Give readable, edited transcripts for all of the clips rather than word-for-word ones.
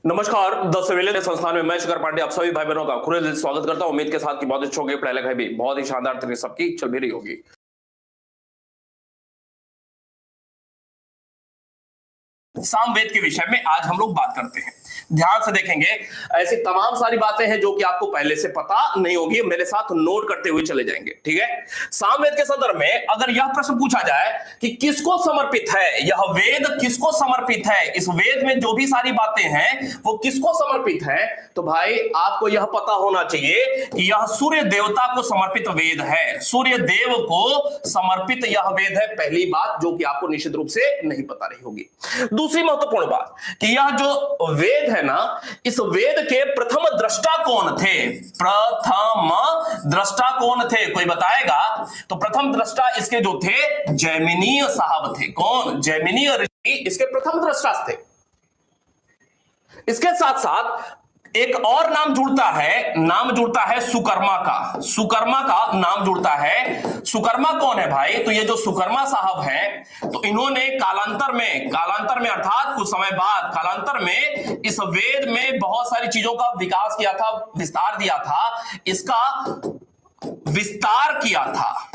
नमस्कार। द सवेले संस्थान में मैं शिखर पांडे आप सभी भाई बहनों का खुले दिल से स्वागत करता हूं। उम्मीद के साथ कि बहुत अच्छे होंगे, पढ़ाई लिखाई भी बहुत ही शानदार तरीके से सबकी चल भी रही होगी। सामवेद के विषय में आज हम लोग बात करते हैं। ध्यान से देखेंगे, ऐसी तमाम सारी बातें हैं जो कि आपको पहले से पता नहीं होगी, मेरे साथ नोट करते हुए चले जाएंगे, ठीक है। सामवेद के संदर्भ में अगर यह प्रश्न पूछा जाए कि किसको समर्पित है यह वेद, किसको समर्पित है, इस वेद में जो भी सारी बातें हैं वो किसको समर्पित है, तो भाई आपको यह पता होना चाहिए कि यह सूर्य देवता को समर्पित वेद है। सूर्य देव को समर्पित यह वेद है, पहली बात जो कि आपको निश्चित रूप से नहीं पता रही होगी। दूसरी महत्वपूर्ण बात कि यह जो वेद है ना, इस वेद के प्रथम दृष्टा कौन थे? प्रथम दृष्टा कौन थे, कोई बताएगा? तो प्रथम दृष्टा इसके जो थे जैमिनीय साहब थे। कौन? जैमिनीय ऋषि इसके प्रथम दृष्टा थे। इसके साथ साथ एक और नाम जुड़ता है सुकर्मा का। सुकर्मा का नाम जुड़ता है। सुकर्मा कौन है भाई? तो ये जो सुकर्मा साहब हैं, तो इन्होंने कालांतर में अर्थात कुछ समय बाद कालांतर में इस वेद में बहुत सारी चीजों का विकास किया था, विस्तार दिया था, इसका विस्तार किया था।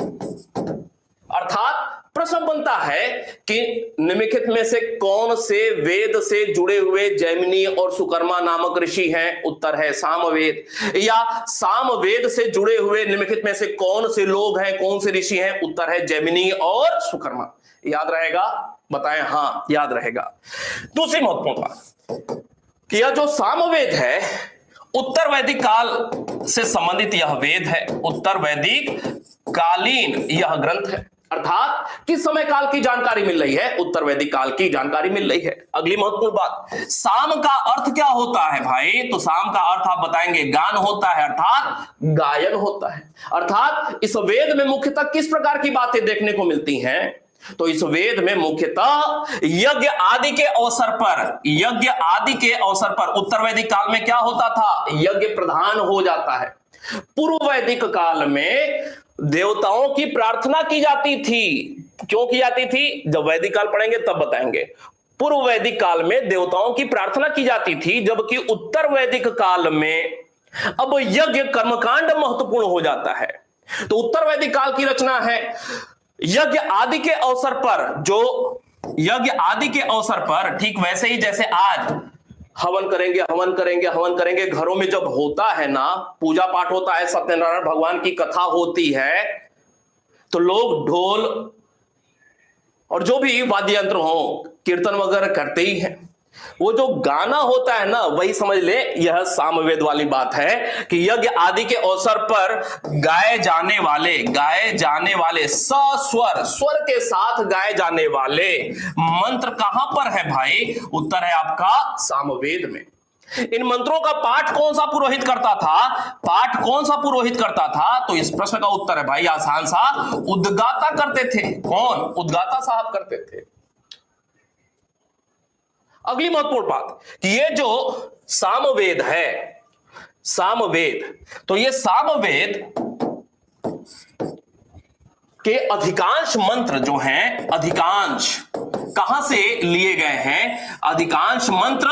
अर्थात प्रश्न बनता है कि निम्नलिखित में से कौन से वेद से जुड़े हुए जैमिनी और सुकर्मा नामक ऋषि हैं? उत्तर है सामवेद। या सामवेद से जुड़े हुए निम्नलिखित में से कौन से लोग हैं, कौन से ऋषि हैं? उत्तर है जैमिनी और सुकर्मा। याद रहेगा? बताएं। हाँ, याद रहेगा। दूसरी महत्वपूर्ण बात कि यह जो सामवेद है उत्तर वैदिक काल से संबंधित यह वेद है। उत्तर वैदिक कालीन यह ग्रंथ है, अर्थात किस समय काल की जानकारी मिल रही है? उत्तर वैदिक काल की जानकारी मिल रही है। अगली महत्वपूर्ण बात, साम का अर्थ क्या होता है भाई? तो साम का अर्थ आप बताएंगे गान होता है, अर्थात गायन होता है। अर्थात इस वेद में मुख्यतः किस प्रकार की बातें देखने को मिलती हैं? तो इस वेद में मुख्यतः यज्ञ आदि के अवसर पर उत्तर वैदिक काल में क्या होता था? यज्ञ प्रधान हो जाता है। पूर्व वैदिक काल में देवताओं की प्रार्थना की जाती थी। क्यों की जाती थी? जब वैदिक काल पढ़ेंगे तब बताएंगे। पूर्व वैदिक काल में देवताओं की प्रार्थना की जाती थी, जबकि उत्तर वैदिक काल में अब यज्ञ कर्मकांड महत्वपूर्ण हो जाता है। तो उत्तर वैदिक काल की रचना है यज्ञ आदि के अवसर पर, ठीक वैसे ही जैसे आज हवन करेंगे। घरों में जब होता है ना, पूजा पाठ होता है, सत्यनारायण भगवान की कथा होती है, तो लोग ढोल और जो भी वाद्य यंत्र हो, कीर्तन वगैरह करते ही हैं। वो जो गाना होता है ना, वही समझ ले यह सामवेद वाली बात है कि यज्ञ आदि के अवसर पर गाए जाने वाले स्वर के साथ गाए जाने वाले मंत्र कहां पर है भाई? उत्तर है आपका सामवेद में। इन मंत्रों का पाठ कौन सा पुरोहित करता था? तो इस प्रश्न का उत्तर है भाई आसान सा, उद्गाता करते थे। कौन? उद्गाता साहब करते थे। अगली महत्वपूर्ण बात कि ये जो सामवेद है, तो ये सामवेद के अधिकांश मंत्र जो हैं, अधिकांश कहां से लिए गए हैं? अधिकांश मंत्र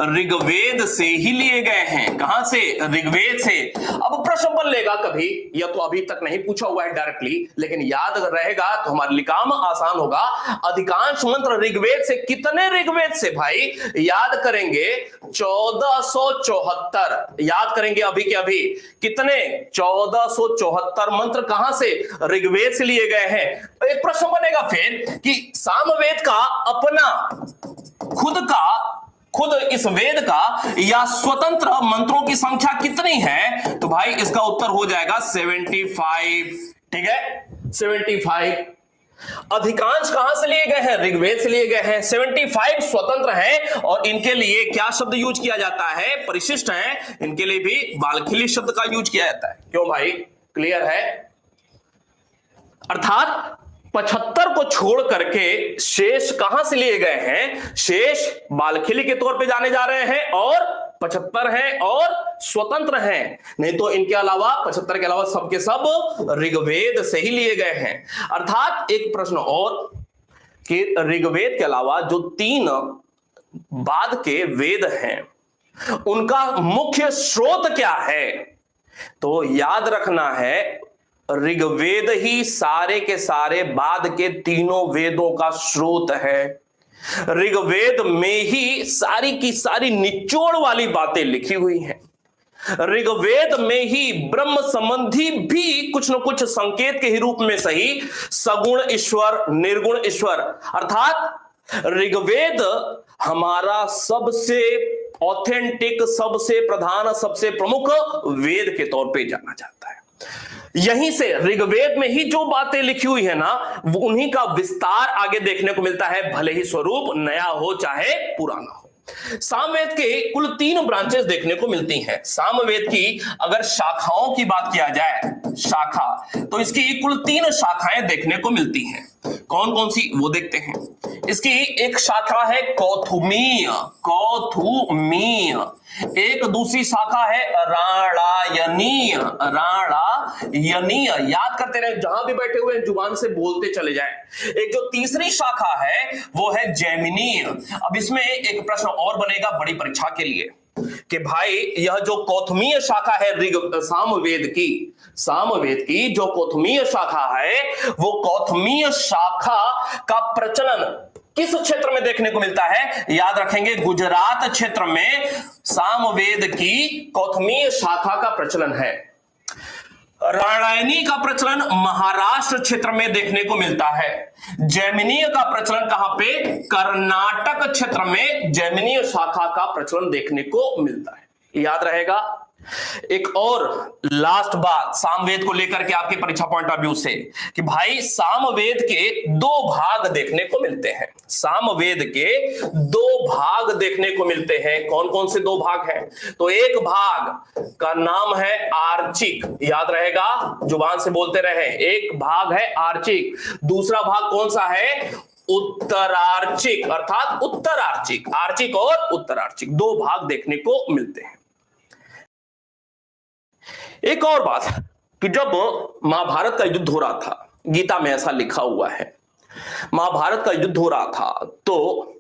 ऋग्वेद से ही लिए गए हैं। कहां से? ऋग्वेद से। अब प्रश्न बन लेगा कभी, यह तो अभी तक नहीं पूछा हुआ है डायरेक्टली, लेकिन याद रहेगा तो हमारे लिए काम आसान होगा। अधिकांश मंत्र ऋग्वेद से। कितने ऋग्वेद से भाई? याद करेंगे 1474। याद करेंगे अभी के अभी। कितने? 1474 मंत्र कहां से? ऋग्वेद से लिए गए हैं। एक प्रश्न बनेगा फिर कि सामवेद का अपना खुद इस वेद का या स्वतंत्र मंत्रों की संख्या कितनी है? तो भाई इसका उत्तर हो जाएगा 75। ठीक है, 75। अधिकांश कहां से लिए गए हैं? ऋग्वेद से लिए गए हैं। 75 स्वतंत्र हैं और इनके लिए क्या शब्द यूज किया जाता है? परिशिष्ट हैं। इनके लिए भी बालखिली शब्द का यूज किया जाता है। क्यों भाई? क्लियर है? अर्थात 75 को छोड़ करके शेष कहां से लिए गए हैं? शेष बालखिली के तौर पे जाने जा रहे हैं और 75 हैं और स्वतंत्र हैं। नहीं तो इनके अलावा 75 के अलावा सबके सब ऋग्वेद से ही लिए गए हैं। अर्थात एक प्रश्न और कि ऋग्वेद के अलावा जो 3 बाद के वेद हैं, उनका मुख्य स्रोत क्या है? तो याद रखना है, ऋग्वेद ही सारे के सारे बाद के तीनों वेदों का स्रोत है। ऋग्वेद में ही सारी की सारी निचोड़ वाली बातें लिखी हुई हैं। ऋग्वेद में ही ब्रह्म संबंधी भी कुछ न कुछ संकेत के ही रूप में सही सगुण ईश्वर, निर्गुण ईश्वर, अर्थात ऋग्वेद हमारा सबसे ऑथेंटिक, सबसे प्रधान, सबसे प्रमुख वेद के तौर पे जाना जाता है। यहीं से ऋग्वेद में ही जो बातें लिखी हुई है ना, वो उन्हीं का विस्तार आगे देखने को मिलता है, भले ही स्वरूप नया हो चाहे पुराना हो। सामवेद के कुल 3 ब्रांचेस देखने को मिलती हैं। सामवेद की अगर शाखाओं की बात किया जाए, शाखा, तो इसकी कुल 3 शाखाएं देखने को मिलती हैं। कौन कौन सी वो देखते हैं। इसकी एक शाखा है कौथुमीय, कौथुमीय। एक दूसरी शाखा है राणायनीय, राणायनीय। याद करते रहे, जहां भी बैठे हुए जुबान से बोलते चले जाएं। एक जो तीसरी शाखा है वो है जैमिनीय। अब इसमें एक प्रश्न और बनेगा बड़ी परीक्षा के लिए कि भाई यह जो कौथुमीय शाखा है सामवेद की जो कौथुमीय शाखा है, वो कौथुमीय शाखा का प्रचलन किस क्षेत्र में देखने को मिलता है? याद रखेंगे, गुजरात क्षेत्र में सामवेद की कौथुमीय शाखा का प्रचलन है। राणायनी का प्रचलन महाराष्ट्र क्षेत्र में देखने को मिलता है। जैमिनीय का प्रचलन कहां पे? कर्नाटक क्षेत्र में जैमिनीय शाखा का प्रचलन देखने को मिलता है। याद रहेगा। एक और लास्ट बात सामवेद को लेकर के आपके परीक्षा पॉइंट ऑफ व्यू से, कि भाई सामवेद के 2 भाग देखने को मिलते हैं। सामवेद के 2 भाग देखने को मिलते हैं। कौन कौन से 2 भाग हैं? तो एक भाग का नाम है आर्चिक, याद रहेगा, जुबान से बोलते रहे। एक भाग है आर्चिक, दूसरा भाग कौन सा है? उत्तरार्चिक, अर्थात उत्तरार्चिक। आर्चिक और उत्तरार्चिक 2 भाग देखने को मिलते हैं। एक और बात कि जब महाभारत का युद्ध हो रहा था, गीता में ऐसा लिखा हुआ है, महाभारत का युद्ध हो रहा था, तो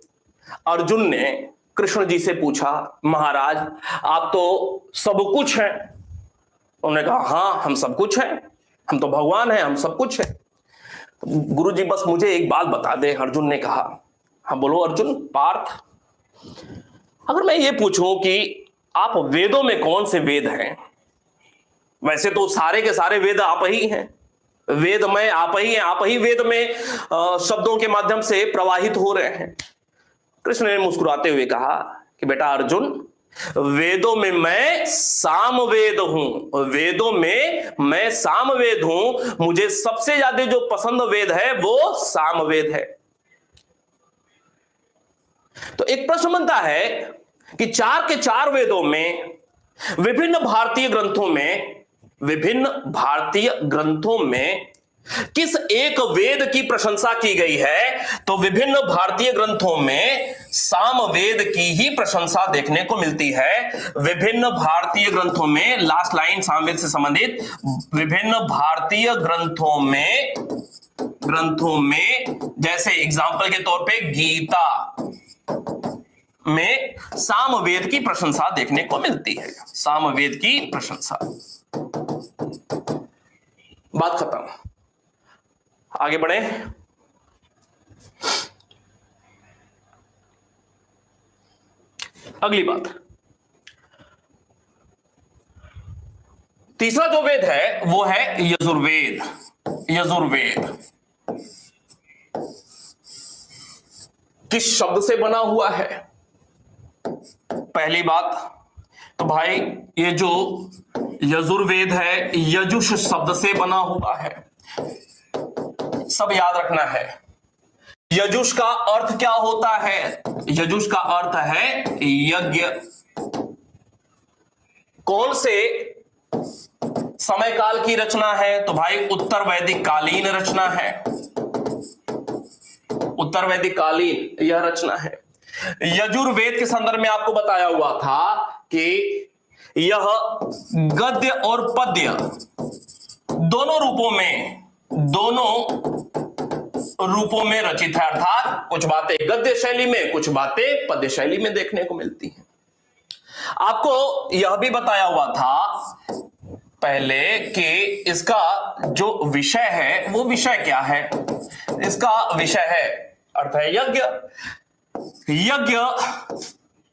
अर्जुन ने कृष्ण जी से पूछा, महाराज आप तो सब कुछ हैं। उन्होंने कहा हाँ हम सब कुछ हैं, हम तो भगवान हैं, हम सब कुछ हैं। तो गुरु जी बस मुझे एक बात बता दे। अर्जुन ने कहा हाँ बोलो अर्जुन। पार्थ, अगर मैं ये पूछूं कि आप वेदों में कौन से वेद हैं? वैसे तो सारे के सारे वेद आप ही हैं, वेद में आप ही हैं, आप ही वेद में शब्दों के माध्यम से प्रवाहित हो रहे हैं। कृष्ण ने मुस्कुराते हुए कहा कि बेटा अर्जुन, वेदों में मैं सामवेद हूं, वेदों में मैं सामवेद हूं। मुझे सबसे ज्यादा जो पसंद वेद है वो सामवेद है। तो एक प्रश्न बनता है कि 4 के 4 वेदों में विभिन्न भारतीय ग्रंथों में किस एक वेद की प्रशंसा की गई है? तो विभिन्न भारतीय ग्रंथों में सामवेद की ही प्रशंसा देखने को मिलती है। विभिन्न भारतीय ग्रंथों में, लास्ट लाइन सामवेद से संबंधित, विभिन्न भारतीय ग्रंथों में जैसे एग्जाम्पल के तौर पे गीता में सामवेद की प्रशंसा देखने को मिलती है। सामवेद की प्रशंसा। बात खत्म, आगे बढ़े। अगली बात, तीसरा जो वेद है वो है यजुर्वेद। यजुर्वेद किस शब्द से बना हुआ है? पहली बात तो भाई ये जो यजुर्वेद है यजुष शब्द से बना हुआ है, सब याद रखना है। यजुष का अर्थ क्या होता है? यजुष का अर्थ है यज्ञ। कौन से समय काल की रचना है? तो भाई उत्तर वैदिक कालीन रचना है, उत्तर वैदिक कालीन यह रचना है। यजुर्वेद के संदर्भ में आपको बताया हुआ था कि यह गद्य और पद्य दोनों रूपों में रचित है, अर्थात कुछ बातें गद्य शैली में, कुछ बातें पद्य शैली में देखने को मिलती हैं। आपको यह भी बताया हुआ था पहले कि इसका जो विषय है वो विषय क्या है। इसका विषय है अर्थ है यज्ञ। यज्ञ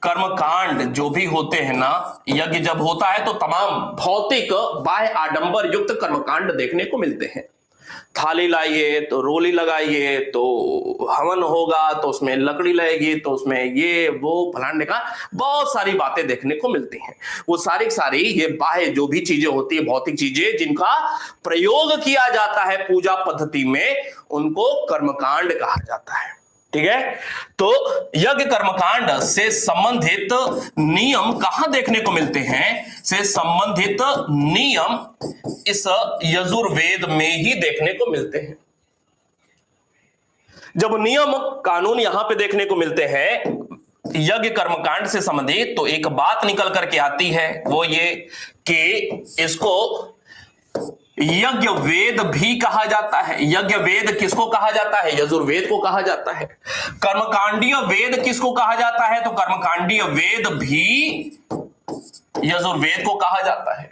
कर्मकांड जो भी होते हैं ना, यज्ञ जब होता है तो तमाम भौतिक बाह्य आडंबर युक्त कर्मकांड देखने को मिलते हैं। थाली लाइए तो रोली लगाइए तो हवन होगा, तो उसमें लकड़ी लगेगी, तो उसमें ये वो फलाने का बहुत सारी बातें देखने को मिलती हैं। वो सारी ये बाह्य जो भी चीजें होती है, भौतिक चीजें जिनका प्रयोग किया जाता है पूजा पद्धति में, उनको कर्मकांड कहा जाता है। ठीक है, तो यज्ञ कर्मकांड से संबंधित नियम कहां देखने को मिलते हैं? से संबंधित नियम इस यजुर्वेद में ही देखने को मिलते हैं। जब नियम कानून यहां पे देखने को मिलते हैं यज्ञ कर्मकांड से संबंधित, तो एक बात निकल करके आती है, वो ये कि इसको यज्ञ वेद भी कहा जाता है। यज्ञ वेद किसको कहा जाता है? यजुर्वेद को कहा जाता है। कर्मकांडीय वेद किसको कहा जाता है? तो कर्मकांडीय वेद भी यजुर्वेद को कहा जाता है।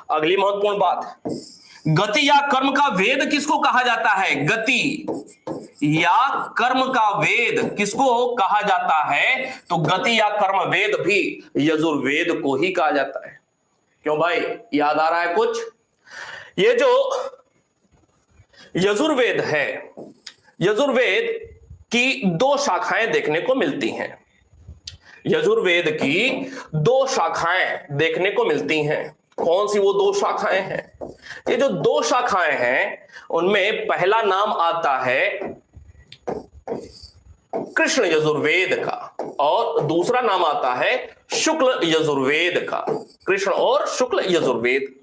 अगली महत्वपूर्ण बात, गति या कर्म का वेद किसको कहा जाता है? गति या कर्म का वेद किसको कहा जाता है? तो गति या कर्म वेद भी यजुर्वेद को ही कहा जाता है। क्यों भाई, याद आ रहा है कुछ? ये जो यजुर्वेद है, यजुर्वेद की दो शाखाएं देखने को मिलती हैं। यजुर्वेद की दो शाखाएं देखने को मिलती हैं। कौन सी वो दो शाखाएं हैं? ये जो दो शाखाएं हैं उनमें पहला नाम आता है कृष्ण यजुर्वेद का और दूसरा नाम आता है शुक्ल यजुर्वेद का। कृष्ण और शुक्ल यजुर्वेद।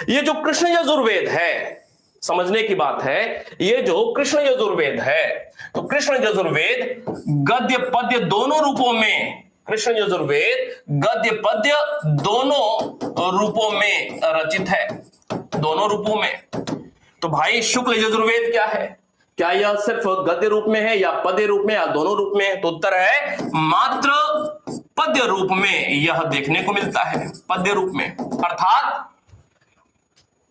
ये जो कृष्ण यजुर्वेद है, समझने की बात है, ये जो कृष्ण यजुर्वेद है, तो कृष्ण यजुर्वेद गद्य पद्य दोनों रूपों में, कृष्ण यजुर्वेद गद्य पद्य दोनों रूपों में रचित है, दोनों रूपों में। तो भाई शुक्ल यजुर्वेद क्या है? क्या यह सिर्फ गद्य रूप में है या पद्य रूप में या दोनों रूप में है? तो उत्तर है मात्र पद्य रूप में यह देखने को मिलता है, पद्य रूप में। अर्थात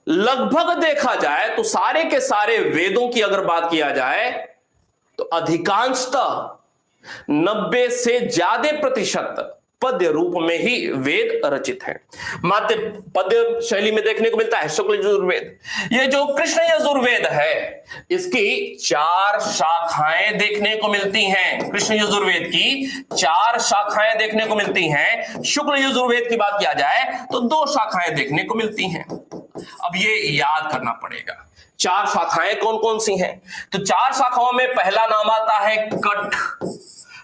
लगभग देखा जाए तो सारे के सारे वेदों की अगर बात किया जाए तो अधिकांशतः 90 से ज्यादा प्रतिशत पद्य रूप में ही वेद रचित है। मात्र पद्य शैली में देखने को मिलता है शुक्ल यजुर्वेद। ये जो कृष्ण यजुर्वेद है इसकी 4 शाखाएं देखने को मिलती हैं। कृष्ण यजुर्वेद की 4 शाखाएं देखने को मिलती हैं। शुक्ल यजुर्वेद की बात किया जाए तो 2 शाखाएं देखने को मिलती हैं। अब ये याद करना पड़ेगा 4 शाखाएं कौन कौन सी हैं। तो 4 शाखाओं में पहला नाम आता है कठ,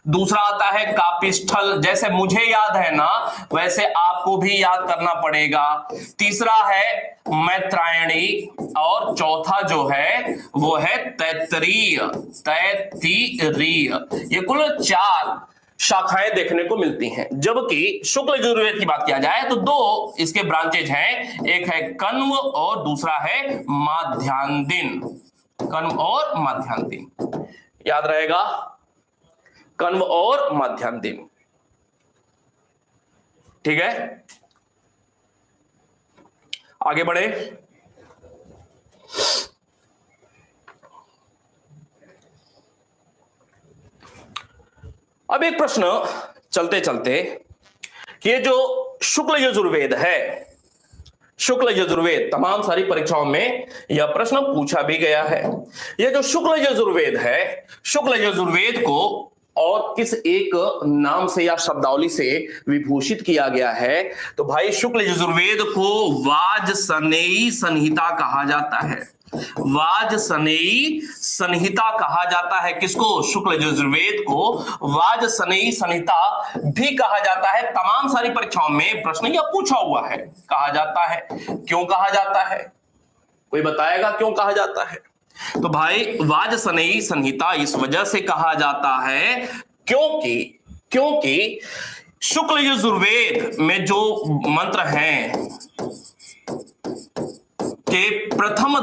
दूसरा आता है कापिष्ठल, जैसे मुझे याद है ना वैसे आपको भी याद करना पड़ेगा। तीसरा है मैत्रायणी और चौथा जो है वो है तैत्तिरीय। ये कुल 4 शाखाएं देखने को मिलती हैं। जबकि शुक्ल यजुर्वेद की बात किया जाए तो 2 इसके ब्रांचेज हैं, एक है कण्व और दूसरा है माध्यान्दिन। कण्व और माध्यान्दिन याद रहेगा, कण्व और माध्यान्दिन। ठीक है, आगे बढ़े। अब एक प्रश्न चलते चलते कि ये जो शुक्ल यजुर्वेद है, शुक्ल यजुर्वेद तमाम सारी परीक्षाओं में यह प्रश्न पूछा भी गया है। यह जो शुक्ल यजुर्वेद है, शुक्ल यजुर्वेद को और किस एक नाम से या शब्दावली से विभूषित किया गया है? तो भाई शुक्ल यजुर्वेद को वाजसनेयी संहिता कहा जाता है। वाजसनेयी संहिता कहा जाता है किसको? शुक्ल यजुर्वेद को वाजसनेयी संहिता भी कहा जाता है। तमाम सारी परीक्षाओं में प्रश्न यह पूछा हुआ है, कहा जाता है। क्यों कहा जाता है? कोई बताएगा क्यों कहा जाता है? तो भाई वाजसनेयी संहिता इस वजह से कहा जाता है क्योंकि शुक्ल यजुर्वेद में जो मंत्र हैं के प्रथम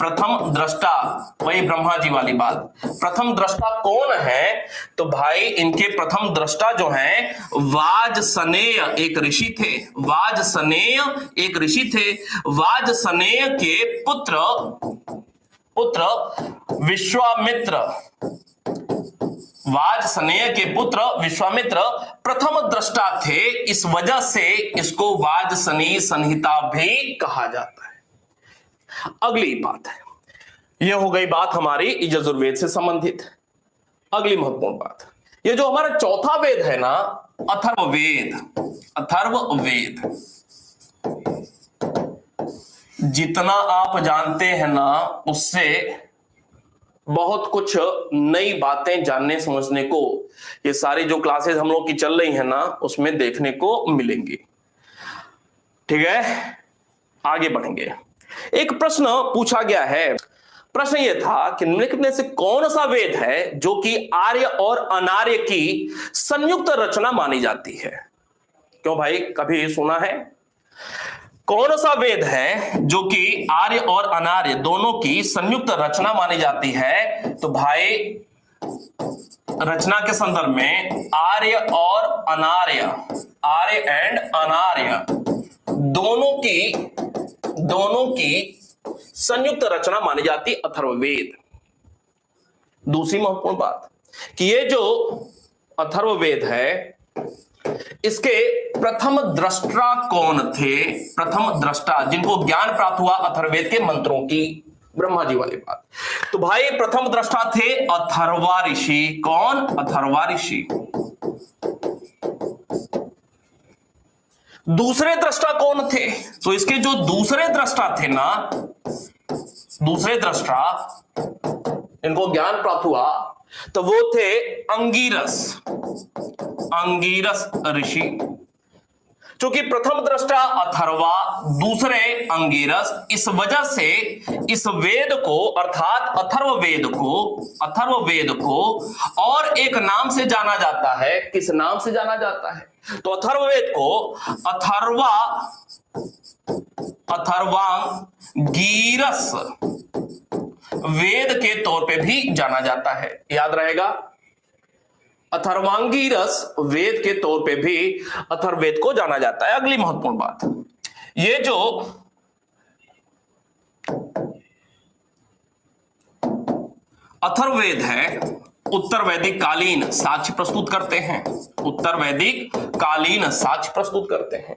प्रथम दृष्टा, वही ब्रह्मा जी वाली बात, प्रथम दृष्टा कौन है? तो भाई इनके प्रथम दृष्टा जो हैं वाजसनेय एक ऋषि थे। वाजसनेय एक ऋषि थे। वाजसनेय के पुत्र विश्वामित्र, वाजसनेय के पुत्र विश्वामित्र प्रथम दृष्टा थे। इस वजह से इसको वाजसनेय संहिता भी कहा जाता है। अगली बात है, यह हो गई बात हमारी यजुर्वेद से संबंधित। अगली महत्वपूर्ण बात, ये जो हमारा चौथा वेद है ना, अथर्ववेद। अथर्ववेद जितना आप जानते हैं ना, उससे बहुत कुछ नई बातें जानने समझने को ये सारी जो क्लासेस हम लोग की चल रही है ना, उसमें देखने को मिलेंगी। ठीक है, आगे बढ़ेंगे। एक प्रश्न पूछा गया है। प्रश्न यह था कि निम्नलिखित में से कौन सा वेद है जो कि आर्य और अनार्य की संयुक्त रचना मानी जाती है? क्यों भाई, कभी सुना है? कौन सा वेद है जो कि आर्य और अनार्य दोनों की संयुक्त रचना मानी जाती है? तो भाई रचना के संदर्भ में आर्य और अनार्य, आर्य एंड अनार्य दोनों की संयुक्त रचना मानी जाती अथर्ववेद। दूसरी महत्वपूर्ण बात कि ये जो अथर्ववेद है, इसके प्रथम दृष्टा कौन थे? प्रथम दृष्टा जिनको ज्ञान प्राप्त हुआ अथर्ववेद के मंत्रों की, ब्रह्मा जी वाली बात। तो भाई प्रथम दृष्टा थे अथर्वा ऋषि। कौन? अथर्वा ऋषि। दूसरे दृष्टा कौन थे? तो इसके जो दूसरे दृष्टा थे ना, दूसरे दृष्टा इनको ज्ञान प्राप्त हुआ, तो वो थे अंगीरस, अंगीरस ऋषि। क्योंकि प्रथम दृष्टा अथर्वा, दूसरे अंगीरस, इस वजह से इस वेद को अर्थात अथर्ववेद को और एक नाम से जाना जाता है। किस नाम से जाना जाता है? तो अथर्ववेद को अथर्वांगीरस वेद के तौर पे भी जाना जाता है। याद रहेगा, अथर्वांगीरस वेद के तौर पे भी अथर्ववेद को जाना जाता है। अगली महत्वपूर्ण बात, ये जो अथर्ववेद है उत्तर वैदिक कालीन साक्ष्य प्रस्तुत करते हैं। उत्तर वैदिक कालीन साक्ष्य प्रस्तुत करते हैं।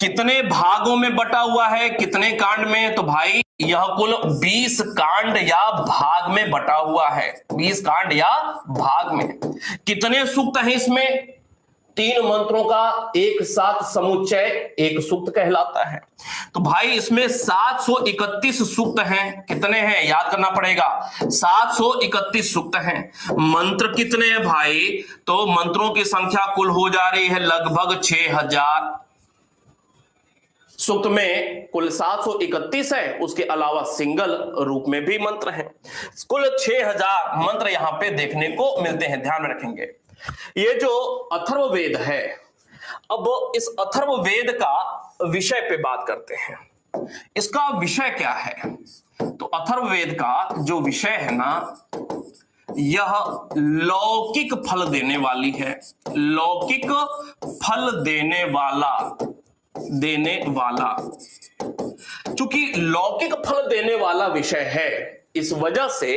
कितने भागों में बटा हुआ है, कितने कांड में? तो भाई यह कुल 20 कांड या भाग में बटा हुआ है। 20 कांड या भाग में। कितने सूक्त हैं इसमें? 3 मंत्रों का एक साथ समुच्चय एक सूक्त कहलाता है। तो भाई इसमें 731 सूक्त हैं। कितने हैं? याद करना पड़ेगा। 731 सूक्त हैं। मंत्र कितने हैं भाई? तो मंत्रों की संख्या कुल हो जा रही है लगभग 6000। सूक्त में कुल 731 है, उसके अलावा सिंगल रूप में भी मंत्र हैं। कुल 6000 मंत्र यहां पे देखने को मिलते हैं, ध्यान में रखेंगे। ये जो अथर्ववेद है, अब इस अथर्ववेद का विषय पे बात करते हैं। इसका विषय क्या है? तो अथर्ववेद का जो विषय है ना, यह लौकिक फल देने वाली है। लौकिक फल देने वाला चूंकि लौकिक फल देने वाला विषय है, इस वजह से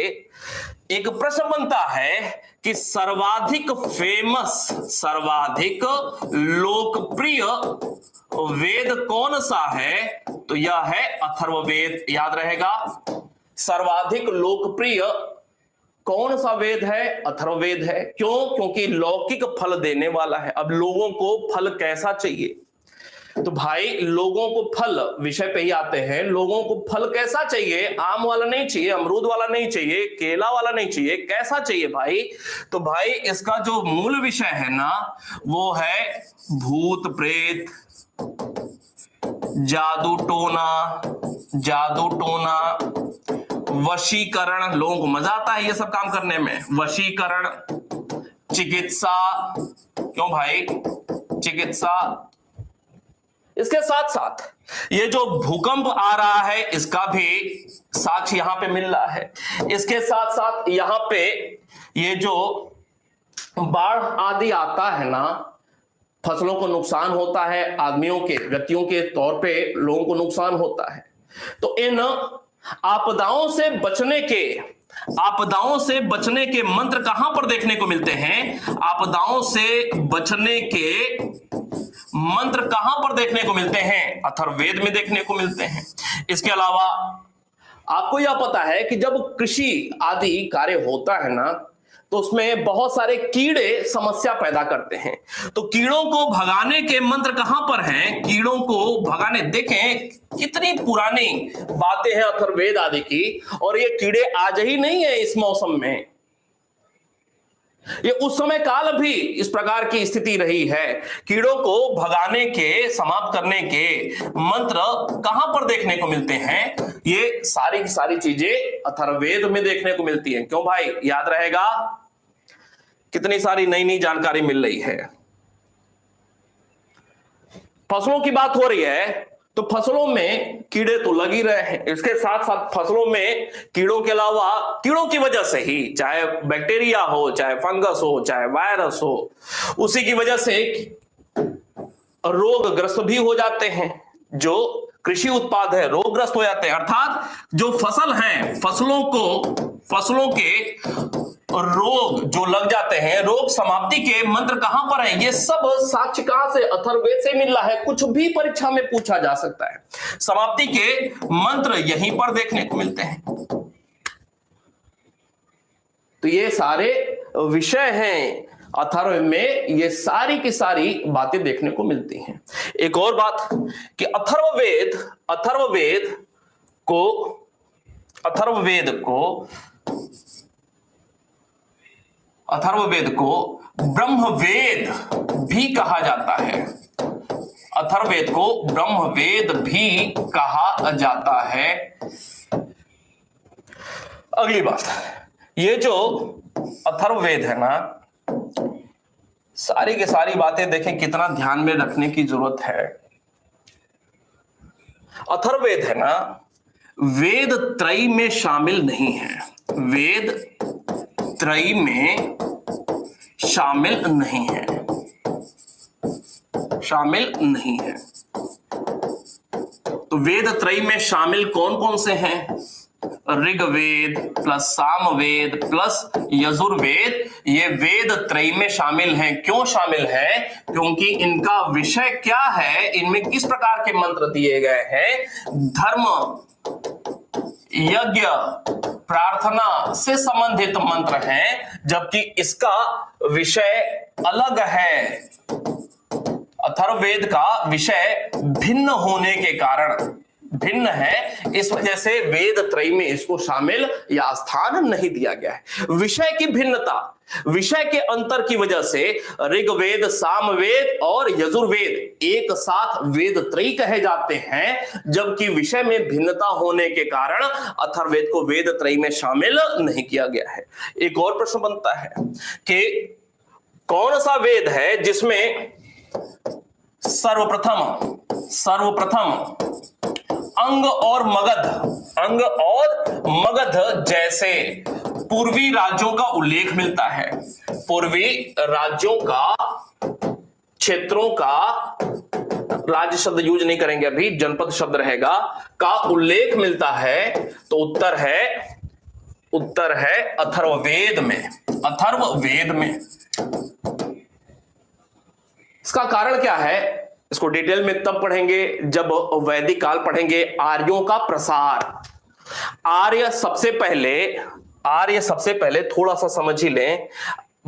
एक प्रश्न बनता है कि सर्वाधिक फेमस, सर्वाधिक लोकप्रिय वेद कौन सा है? तो यह है अथर्ववेद। याद रहेगा, सर्वाधिक लोकप्रिय कौन सा वेद है? अथर्ववेद है। क्यों? क्योंकि लौकिक फल देने वाला है। अब लोगों को फल कैसा चाहिए? तो भाई लोगों को फल, विषय पे ही आते हैं। लोगों को फल कैसा चाहिए? आम वाला नहीं चाहिए, अमरूद वाला नहीं चाहिए, केला वाला नहीं चाहिए। कैसा चाहिए भाई? तो भाई इसका जो मूल विषय है ना, वो है भूत प्रेत, जादू टोना, वशीकरण। लोगों को मजा आता है ये सब काम करने में। वशीकरण, चिकित्सा। क्यों भाई? चिकित्सा, इसके साथ साथ ये जो भूकंप आ रहा है इसका भी साक्ष्य यहां पे मिल रहा है। इसके साथ साथ यहां पे ये जो बाढ़ आदि आता है ना, फसलों को नुकसान होता है, आदमियों के व्यक्तियों के तौर पे लोगों को नुकसान होता है। तो इन आपदाओं से बचने के मंत्र कहां पर देखने को मिलते हैं? आपदाओं से बचने के मंत्र कहां पर देखने को मिलते हैं? अथर्ववेद में देखने को मिलते हैं। इसके अलावा आपको यह पता है कि जब कृषि आदि कार्य होता है ना, तो उसमें बहुत सारे कीड़े समस्या पैदा करते हैं। तो कीड़ों को भगाने के मंत्र कहां पर हैं? कीड़ों को भगाने, देखें कितनी पुरानी बातें हैं अथर्ववेद आदि की, और ये कीड़े आज ही नहीं है इस मौसम में, ये उस समय काल भी इस प्रकार की स्थिति रही है। कीड़ों को भगाने के, समाप्त करने के मंत्र कहां पर देखने को मिलते हैं? ये सारी की सारी चीजें अथर्ववेद में देखने को मिलती हैं। क्यों भाई, याद रहेगा? कितनी सारी नई नई जानकारी मिल रही है। फसलों की बात हो रही है तो फसलों में कीड़े तो लग ही रहे हैं। इसके साथ साथ फसलों में कीड़ों के अलावा, कीड़ों की वजह से ही, चाहे बैक्टीरिया हो, चाहे फंगस हो, चाहे वायरस हो, उसी की वजह से रोगग्रस्त भी हो जाते हैं। जो कृषि उत्पाद है रोगग्रस्त हो जाते हैं, अर्थात जो फसल हैं, फसलों के रोग जो लग जाते हैं, रोग समाप्ति के मंत्र कहां पर है? ये सब साक्ष्य कहां से? अथर्ववेद से मिल रहा है। कुछ भी परीक्षा में पूछा जा सकता है। समाप्ति के मंत्र यहीं पर देखने को मिलते हैं। तो ये सारे विषय हैं अथर्व में, ये सारी की सारी बातें देखने को मिलती हैं। एक और बात कि अथर्ववेद को ब्रह्मवेद भी कहा जाता है। अथर्ववेद को ब्रह्मवेद भी कहा जाता है। अगली बात, ये जो अथर्ववेद है ना, सारी की सारी बातें देखें कितना ध्यान में रखने की जरूरत है। अथर्ववेद है ना, वेद त्रयी में शामिल नहीं है। वेद त्रयी में शामिल नहीं है। तो वेद त्रयी में शामिल कौन कौन से हैं? ऋग्वेद प्लस सामवेद प्लस यजुर्वेद, ये वेद त्रयी में शामिल हैं। क्यों शामिल है? क्योंकि इनका विषय क्या है, इनमें किस प्रकार के मंत्र दिए गए हैं? धर्म, यज्ञ, प्रार्थना से संबंधित मंत्र हैं, जबकि इसका विषय अलग है। अथर्ववेद का विषय भिन्न होने के कारण, भिन्न है, इस वजह से वेद त्रयी में इसको शामिल या स्थान नहीं दिया गया है। विषय की भिन्नता, विषय के अंतर की वजह से ऋग्वेद, सामवेद और यजुर्वेद एक साथ वेद त्रयी कहे जाते हैं, जबकि विषय में भिन्नता होने के कारण अथर्ववेद को वेद त्रयी में शामिल नहीं किया गया है। एक और प्रश्न बनता है कि कौन सा वेद है जिसमें सर्वप्रथम अंग और मगध जैसे पूर्वी राज्यों का उल्लेख मिलता है? पूर्वी राज्यों का, क्षेत्रों का, राज्य शब्द यूज नहीं करेंगे अभी, जनपद शब्द रहेगा, का उल्लेख मिलता है। तो उत्तर है अथर्ववेद में। इसका कारण क्या है? इसको डिटेल में तब पढ़ेंगे जब वैदिक काल पढ़ेंगे। आर्यों का प्रसार, आर्य सबसे पहले थोड़ा सा समझ ही लें।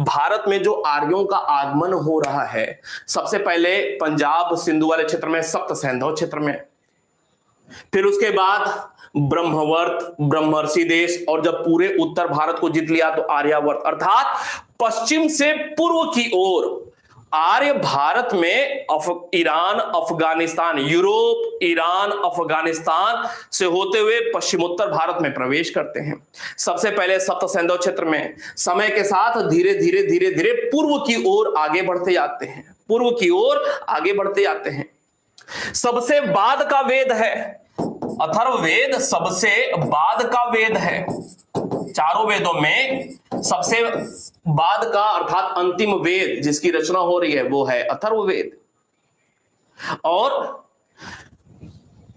भारत में जो आर्यों का आगमन हो रहा है, सबसे पहले पंजाब सिंधु वाले क्षेत्र में, सप्त सैंधव क्षेत्र में, फिर उसके बाद ब्रह्मवर्त, ब्रह्मर्षि देश, और जब पूरे उत्तर भारत को जीत लिया तो आर्यावर्त, अर्थात पश्चिम से पूर्व की ओर आर्य भारत में Iran, Afghanistan, Europe, Iran, Afghanistan से होते हुए पश्चिमोत्तर भारत में प्रवेश करते हैं। सबसे पहले सप्त सैंधव क्षेत्र में, समय के साथ धीरे धीरे पूर्व की ओर आगे बढ़ते जाते हैं। सबसे बाद का वेद है। अथर्ववेद सबसे बाद का वेद है। चारों वेदों में सबसे बाद का अर्थात अंतिम वेद जिसकी रचना हो रही है वो है अथर्ववेद। और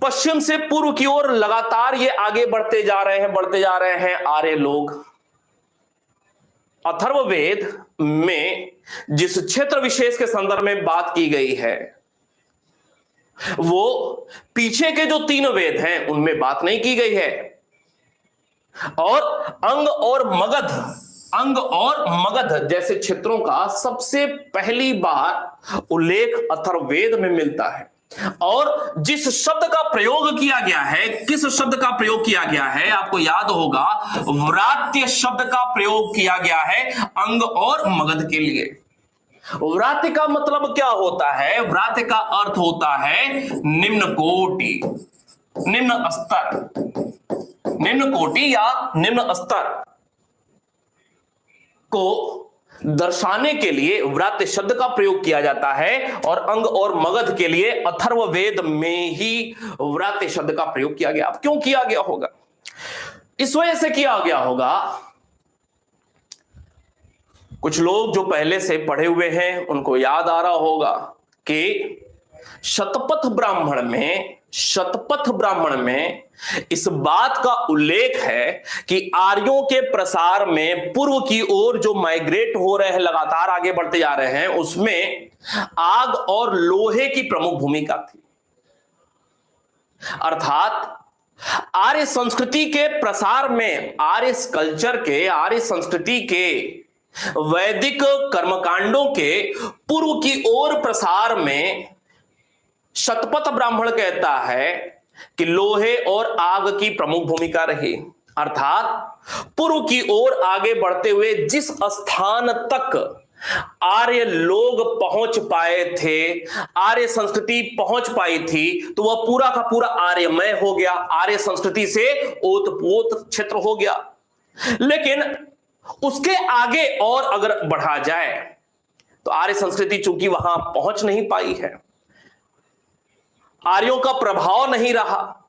पश्चिम से पूर्व की ओर लगातार ये आगे बढ़ते जा रहे हैं आर्य लोग। अथर्ववेद में जिस क्षेत्र विशेष के संदर्भ में बात की गई है वो पीछे के जो 3 वेद हैं उनमें बात नहीं की गई है। और अंग और मगध जैसे क्षेत्रों का सबसे पहली बार उल्लेख अथर्ववेद में मिलता है। और जिस शब्द का प्रयोग किया गया है, किस शब्द का प्रयोग किया गया है, आपको याद होगा व्रात्य शब्द का प्रयोग किया गया है अंग और मगध के लिए। व्रात्य का मतलब क्या होता है? व्रात्य का अर्थ होता है निम्न कोटि, निम्न स्तर, निम्न कोटि या निम्न स्तर को दर्शाने के लिए व्रात्य शब्द का प्रयोग किया जाता है। और अंग और मगध के लिए अथर्ववेद में ही व्रात्य शब्द का प्रयोग किया गया। अब क्यों किया गया होगा? इस वजह से किया गया होगा, कुछ लोग जो पहले से पढ़े हुए हैं उनको याद आ रहा होगा कि शतपथ ब्राह्मण में इस बात का उल्लेख है कि आर्यों के प्रसार में पूर्व की ओर जो माइग्रेट हो रहे हैं, लगातार आगे बढ़ते जा रहे हैं, उसमें आग और लोहे की प्रमुख भूमिका थी। अर्थात आर्य संस्कृति के प्रसार में, आर्य कल्चर के, आर्य संस्कृति के वैदिक कर्मकांडों के पूर्व की ओर प्रसार में शतपथ ब्राह्मण कहता है कि लोहे और आग की प्रमुख भूमिका रही। अर्थात पूर्व की ओर आगे बढ़ते हुए जिस स्थान तक आर्य लोग पहुंच पाए थे, आर्य संस्कृति पहुंच पाई थी, तो वह पूरा का पूरा आर्यमय हो गया, आर्य संस्कृति से ओतप्रोत क्षेत्र हो गया। लेकिन उसके आगे और अगर बढ़ा जाए तो आर्य संस्कृति चूंकि वहां पहुंच नहीं पाई है, आर्यों का प्रभाव नहीं रहा,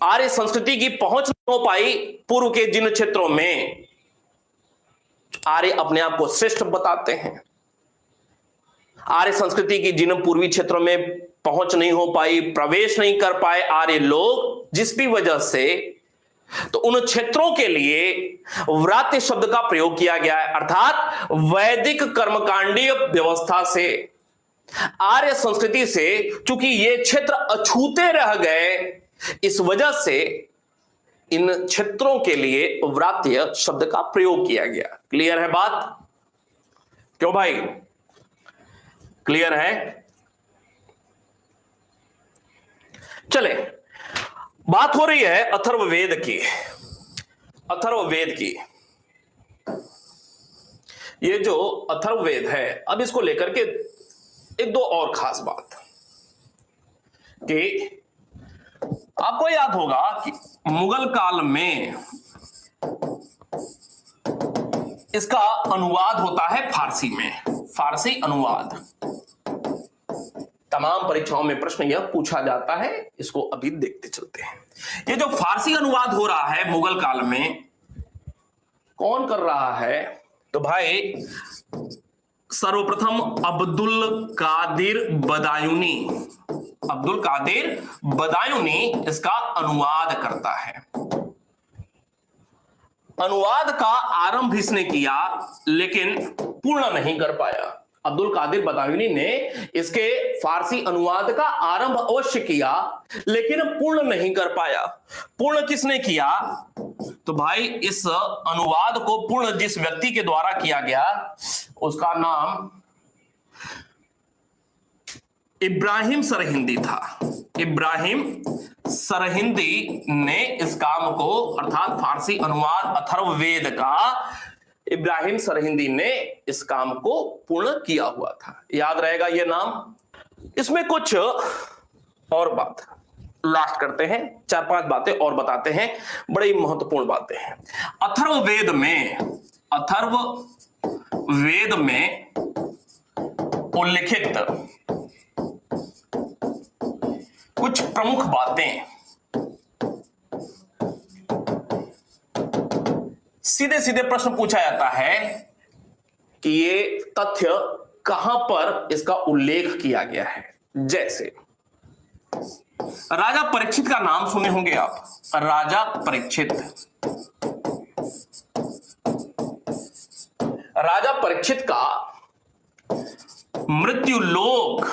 आर्य संस्कृति की पहुंच नहीं हो पाई पूर्व के जिन क्षेत्रों में आर्य अपने आप को श्रेष्ठ बताते हैं, आर्य संस्कृति की जिन पूर्वी क्षेत्रों में पहुंच नहीं हो पाई, प्रवेश नहीं कर पाए आर्य लोग जिस भी वजह से, तो उन क्षेत्रों के लिए व्रात्य शब्द का प्रयोग किया गया है। अर्थात वैदिक कर्मकांडीय व्यवस्था से, आर्य संस्कृति से चूंकि ये क्षेत्र अछूते रह गए, इस वजह से इन क्षेत्रों के लिए व्रात्य शब्द का प्रयोग किया गया। क्लियर है बात? क्यों भाई, क्लियर है? चले, बात हो रही है अथर्ववेद की। अथर्ववेद की ये जो अथर्ववेद है, अब इसको लेकर के एक दो और खास बात कि आपको याद होगा कि मुगल काल में इसका अनुवाद होता है फारसी में, फारसी अनुवाद। तमाम परीक्षाओं में प्रश्न यह पूछा जाता है, इसको अभी देखते चलते हैं। ये जो फारसी अनुवाद हो रहा है मुगल काल में, कौन कर रहा है? तो भाई सर्वप्रथम अब्दुल कादिर बदायूनी, अब्दुल कादिर बदायूनी इसका अनुवाद करता है। अनुवाद का आरंभ इसने किया लेकिन पूर्ण नहीं कर पाया। अब्दुल कादिर बदायूनी ने इसके फारसी अनुवाद का आरंभ अवश्य किया लेकिन पूर्ण नहीं कर पाया। पूर्ण किसने किया? तो भाई इस अनुवाद को पूर्ण जिस व्यक्ति के द्वारा किया गया उसका नाम इब्राहिम सरहिंदी था। इब्राहिम सरहिंदी ने इस काम को, अर्थात फारसी अनुवाद अथर्ववेद का, इब्राहिम सरहिंदी ने इस काम को पूर्ण किया हुआ था। याद रहेगा ये नाम। इसमें कुछ और बात लास्ट करते हैं, 4-5 बातें और बताते हैं, बड़ी महत्वपूर्ण बातें हैं। अथर्ववेद में उल्लिखित कुछ प्रमुख बातें, सीधे सीधे प्रश्न पूछा जाता है कि ये तथ्य कहां पर इसका उल्लेख किया गया है। जैसे राजा परीक्षित का नाम सुने होंगे आप, राजा परीक्षित। राजा परीक्षित का मृत्युलोक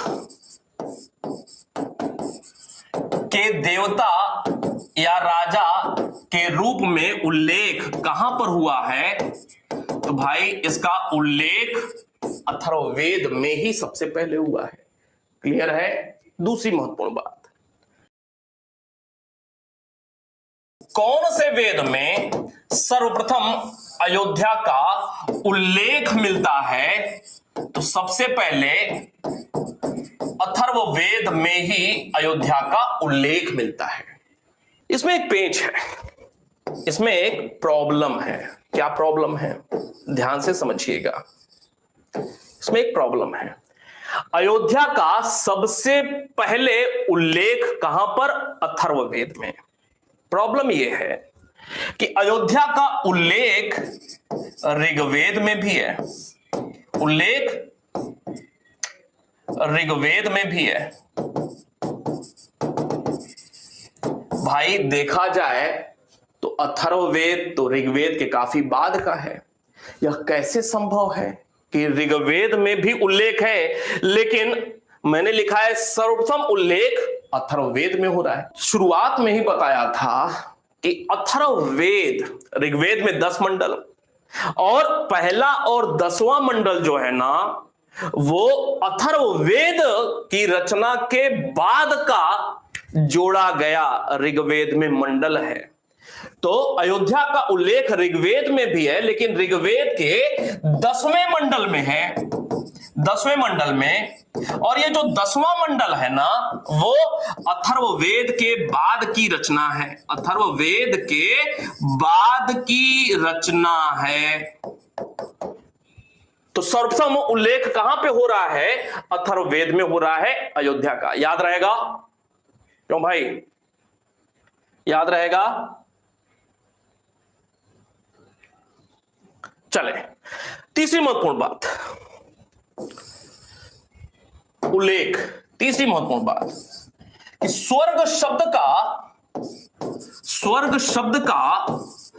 के देवता या राजा के रूप में उल्लेख कहां पर हुआ है? तो भाई इसका उल्लेख अथर्ववेद में ही सबसे पहले हुआ है। क्लियर है? दूसरी महत्वपूर्ण बात, कौन से वेद में सर्वप्रथम अयोध्या का उल्लेख मिलता है? तो सबसे पहले अथर्ववेद में ही अयोध्या का उल्लेख मिलता है। इसमें एक पेच है, इसमें एक प्रॉब्लम है। क्या प्रॉब्लम है? ध्यान से समझिएगा। इसमें एक प्रॉब्लम है, अयोध्या का सबसे पहले उल्लेख कहां पर? अथर्ववेद में। प्रॉब्लम यह है कि अयोध्या का उल्लेख ऋग्वेद में भी है, उल्लेख ऋग्वेद में भी है। भाई देखा जाए तो अथर्ववेद तो ऋग्वेद के काफी बाद का है। यह कैसे संभव है कि ऋग्वेद में भी उल्लेख है, लेकिन मैंने लिखा है सर्वप्रथम उल्लेख अथर्ववेद में हो रहा है। शुरुआत में ही बताया था कि अथर्ववेद, ऋग्वेद में 10 मंडल और पहला और 10वां मंडल जो है ना, वो अथर्ववेद की रचना के बाद का जोड़ा गया ऋग्वेद में मंडल है। तो अयोध्या का उल्लेख ऋग्वेद में भी है, लेकिन ऋग्वेद के 10वें मंडल में है, 10वें मंडल में। और ये जो 10वां मंडल है ना, वो अथर्ववेद के बाद की रचना है, अथर्ववेद के बाद की रचना है। तो सर्वप्रथम उल्लेख कहां पे हो रहा है? अथर्ववेद में हो रहा है अयोध्या का। याद रहेगा? क्यों भाई, याद रहेगा? चले, तीसरी महत्वपूर्ण बात, उल्लेख। तीसरी महत्वपूर्ण बात कि स्वर्ग शब्द का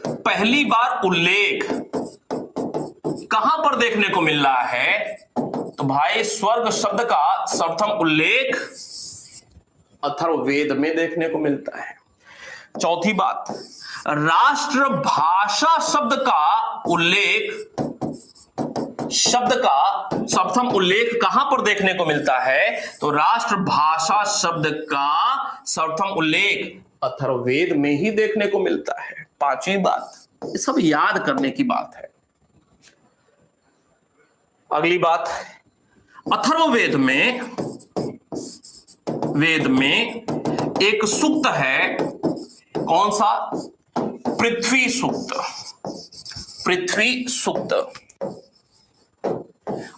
पहली बार उल्लेख कहां पर देखने को मिल रहा है? तो भाई स्वर्ग शब्द का सर्वप्रथम उल्लेख अथर्ववेद में देखने को मिलता है। चौथी बात, राष्ट्रभाषा शब्द का सर्वप्रथम उल्लेख कहां पर देखने को मिलता है? तो राष्ट्रभाषा शब्द का सर्वप्रथम उल्लेख अथर्ववेद में ही देखने को मिलता है। पांचवी बात, ये सब याद करने की बात है। अगली बात, अथर्ववेद में एक सूक्त है, कौन सा? पृथ्वी सूक्त।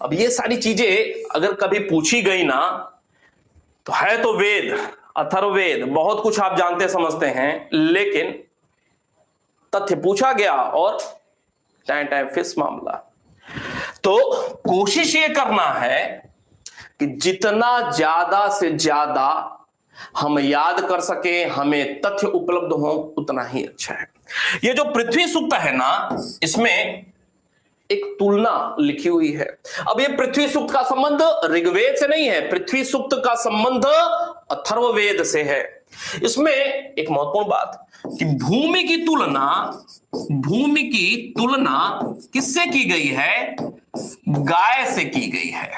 अब ये सारी चीजें अगर कभी पूछी गई ना, तो है तो वेद, अथर्ववेद, बहुत कुछ आप जानते समझते हैं, लेकिन तथ्य पूछा गया और टाइम फिक्स मामला। तो कोशिश ये करना है कि जितना ज्यादा से ज्यादा हम याद कर सके, हमें तथ्य उपलब्ध हो, उतना ही अच्छा है। ये जो पृथ्वी सूक्त है ना, इसमें एक तुलना लिखी हुई है। अब ये पृथ्वी सूक्त का संबंध ऋग्वेद से नहीं है, पृथ्वी सूक्त का संबंध अथर्ववेद से है। इसमें एक महत्वपूर्ण बात कि भूमि की तुलना किससे की गई है? गाय से की गई है।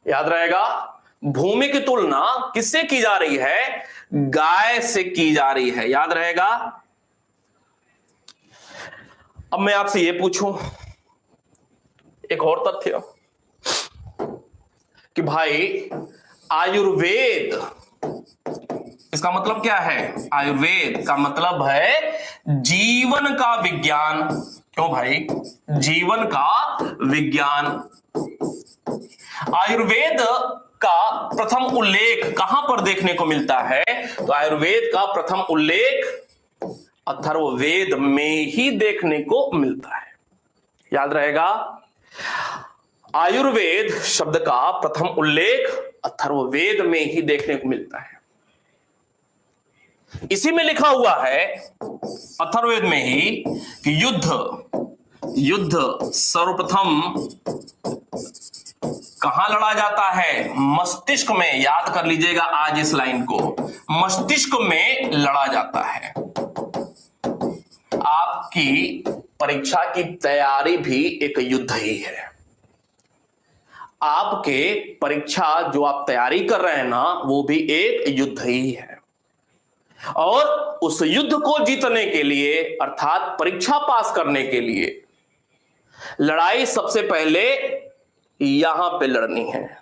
याद रहेगा, भूमि की तुलना किससे की जा रही है? गाय से की जा रही है। याद रहेगा। अब मैं आपसे यह पूछूं एक और तथ्य कि भाई आयुर्वेद, इसका मतलब क्या है? आयुर्वेद का मतलब है जीवन का विज्ञान। क्यों भाई? जीवन का विज्ञान। आयुर्वेद का प्रथम उल्लेख कहां पर देखने को मिलता है? तो आयुर्वेद का प्रथम उल्लेख अथर्ववेद में ही देखने को मिलता है। याद रहेगा, आयुर्वेद शब्द का प्रथम उल्लेख अथर्ववेद में ही देखने को मिलता है। इसी में लिखा हुआ है अथर्ववेद में ही कि युद्ध सर्वप्रथम कहां लड़ा जाता है? मस्तिष्क में। याद कर लीजिएगा आज इस लाइन को, मस्तिष्क में लड़ा जाता है। आपकी परीक्षा की तैयारी भी एक युद्ध ही है। आपके परीक्षा जो आप तैयारी कर रहे हैं ना, वो भी एक युद्ध ही है। और उस युद्ध को जीतने के लिए अर्थात परीक्षा पास करने के लिए लड़ाई सबसे पहले यहां पे लड़नी है।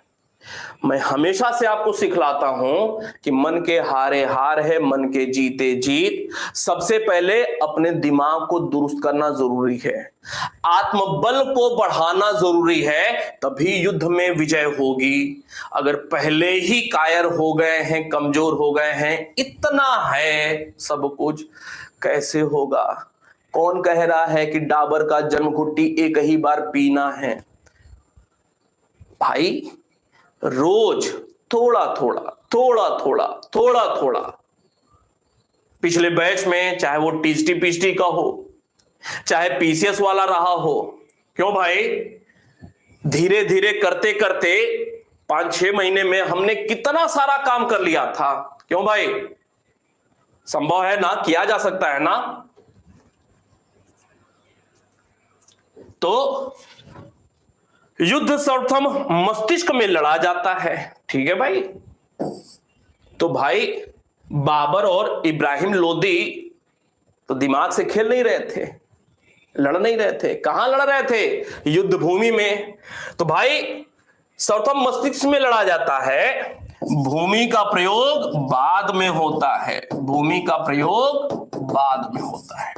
मैं हमेशा से आपको सिखलाता हूं कि मन के हारे हार है, मन के जीते जीत। सबसे पहले अपने दिमाग को दुरुस्त करना जरूरी है, आत्मबल को बढ़ाना जरूरी है, तभी युद्ध में विजय होगी। अगर पहले ही कायर हो गए हैं, कमजोर हो गए हैं, इतना है सब कुछ, कैसे होगा? कौन कह रहा है कि डाबर का जन्म घुट्टी एक ही बार पीना है? भाई रोज थोड़ा थोड़ा पिछले बैच में, चाहे वो टीचटी पीचटी का हो, चाहे पीसीएस वाला रहा हो, क्यों भाई, धीरे धीरे करते करते 5-6 महीने में हमने कितना सारा काम कर लिया था। क्यों भाई, संभव है ना, किया जा सकता है ना? तो युद्ध सर्वप्रथम मस्तिष्क में लड़ा जाता है। ठीक है भाई। तो भाई बाबर और इब्राहिम लोदी तो दिमाग से खेल नहीं रहे थे, लड़ नहीं रहे थे। कहां लड़ रहे थे? युद्ध भूमि में। तो भाई सर्वप्रथम मस्तिष्क में लड़ा जाता है, भूमि का प्रयोग बाद में होता है, भूमि का प्रयोग बाद में होता है।